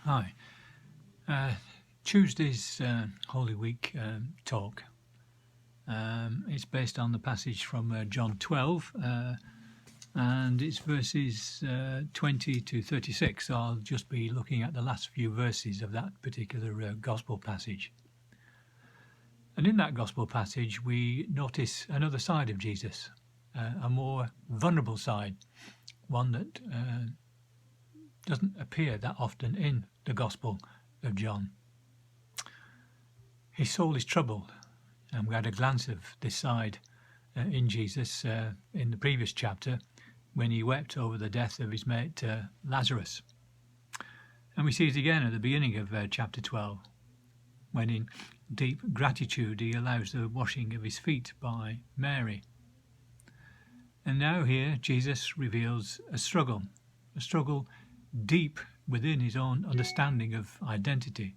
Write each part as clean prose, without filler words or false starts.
Hi. Uh, Tuesday's Holy Week talk. It's based on the passage from John 12, and it's verses 20 to 36. So I'll just be looking at the last few verses of that particular gospel passage. And in that gospel passage, we notice another side of Jesus, a more vulnerable side, one that doesn't appear that often in the Gospel of John. His soul is troubled, and we had a glance of this side in Jesus in the previous chapter when he wept over the death of his mate Lazarus. And we see it again at the beginning of chapter 12, when in deep gratitude he allows the washing of his feet by Mary. And now here Jesus reveals a struggle deep within his own understanding of identity,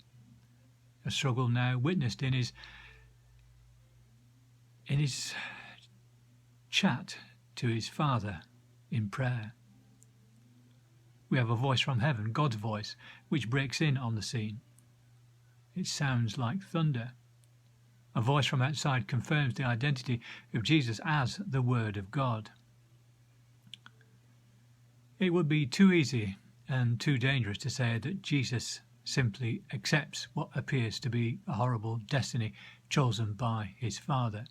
a struggle now witnessed in his chat to his Father in prayer. We have a voice from heaven, God's voice, which breaks in on the scene. It sounds like thunder. A voice from outside confirms the identity of Jesus as the Word of God. It would be too easy and too dangerous to say that Jesus simply accepts what appears to be a horrible destiny chosen by his Father.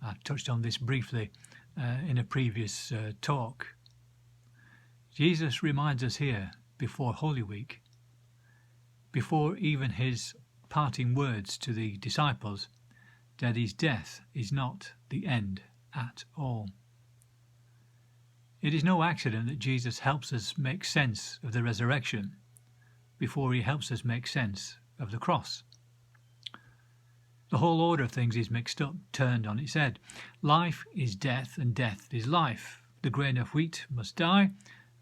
I touched on this briefly in a previous talk. Jesus reminds us here, before Holy Week, before even his parting words to the disciples, that his death is not the end at all. It is no accident that Jesus helps us make sense of the resurrection before he helps us make sense of the cross. The whole order of things is mixed up, turned on its head. Life is death and death is life. The grain of wheat must die.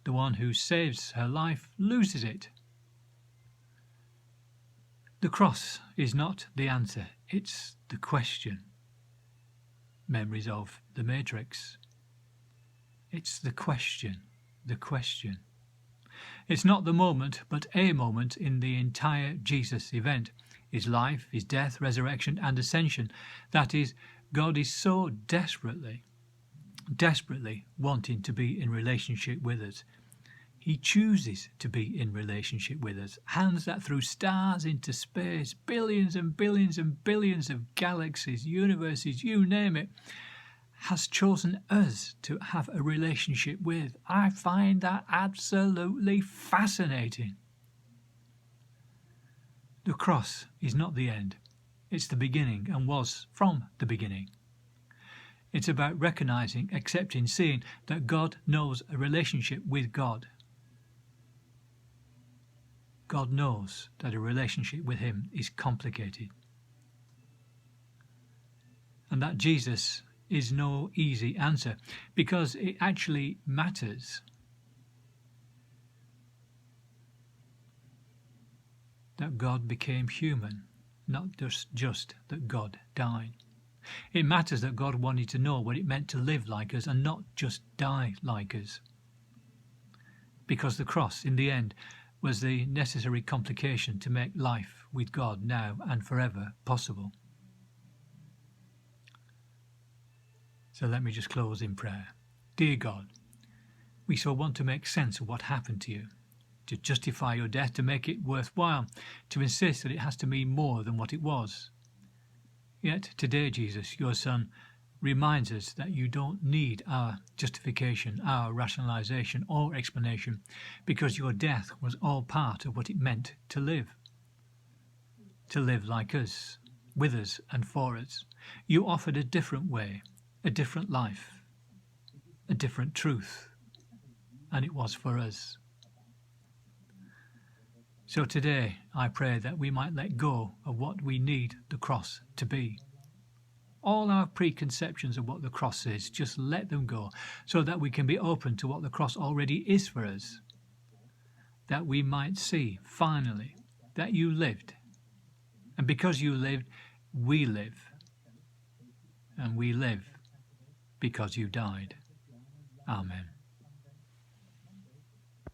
The one who saves her life loses it. The cross is not the answer, it's the question. Memories of The Matrix. It's the question. It's not the moment, but a moment in the entire Jesus event. His life, his death, resurrection, and ascension. That is, God is so desperately wanting to be in relationship with us. He chooses to be in relationship with us. Hands that through stars into space, billions and billions and billions of galaxies, universes, you name it, has chosen us to have a relationship with. I find that absolutely fascinating. The cross is not the end. It's the beginning and was from the beginning. It's about recognizing, accepting, seeing that God knows a relationship with God. God knows that a relationship with him is complicated. And that Jesus is no easy answer, because it actually matters. That God became human, not just that God died. It matters that God wanted to know what it meant to live like us and not just die like us. Because the cross, in the end, was the necessary complication to make life with God now and forever possible. So let me just close in prayer. Dear God, we so want to make sense of what happened to you, to justify your death, to make it worthwhile, to insist that it has to mean more than what it was. Yet today, Jesus, your Son, reminds us that you don't need our justification, our rationalization or explanation, because your death was all part of what it meant to live like us, with us and for us. You offered a different way, a different life, a different truth, and it was for us. So today I pray that we might let go of what we need the cross to be. All our preconceptions of what the cross is, just let them go, so that we can be open to what the cross already is for us. That we might see, finally, that you lived. And because you lived, we live. And we live because you died. Amen.